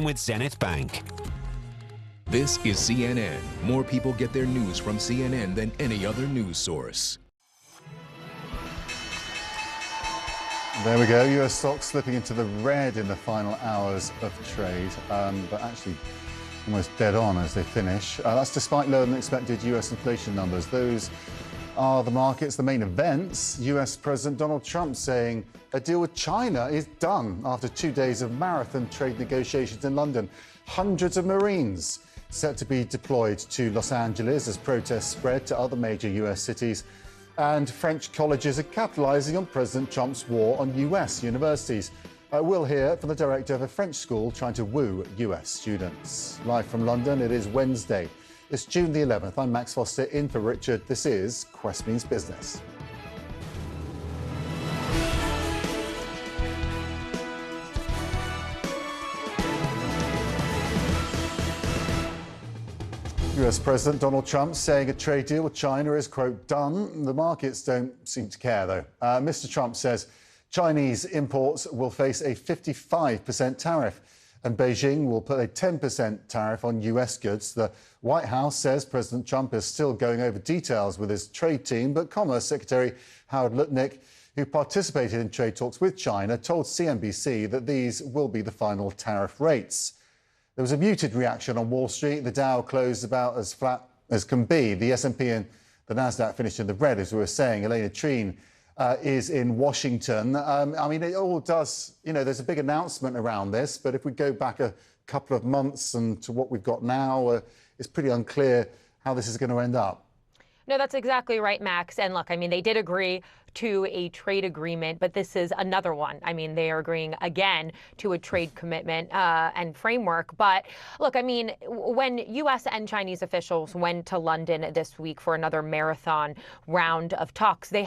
with Zenith Bank. This is CNN. More people get their news from CNN than any other news source. There we go. US stocks slipping into the red in the final hours of trade, but actually almost dead on as they finish. That's despite lower than expected US inflation numbers. Those are the markets, the main events. US President Donald Trump saying a deal with China is done after 2 days of marathon trade negotiations in London. Hundreds of Marines set to be deployed to Los Angeles as protests spread to other major US cities. And French colleges are capitalising on President Trump's war on US universities. We'll hear from the director of a French school trying to woo US students. Live from London, it is Wednesday. It's June the 11th. I'm Max Foster in for Richard. This is Quest Means Business. US President Donald Trump saying a trade deal with China is, quote, done. The markets don't seem to care, though. Mr. Trump says Chinese imports will face a 55% tariff, and Beijing will put a 10% tariff on US goods. The White House says President Trump is still going over details with his trade team, but Commerce Secretary Howard Lutnick, who participated in trade talks with China, told CNBC that these will be the final tariff rates. There was a muted reaction on Wall Street. The Dow closed about as flat as can be. The S&P and the Nasdaq finished in the red, as we were saying. Elena Treen is in Washington. I mean, it all does, you know, there's a big announcement around this, but if we go back a couple of months and to what we've got now, it's pretty unclear how this is going to end up. No, that's exactly right, Max. And look, I mean, they did agree to a trade agreement, but this is another one. I mean, they are agreeing again to a trade commitment and framework. But look, I mean, when U.S. and Chinese officials went to London this week for another marathon round of talks, they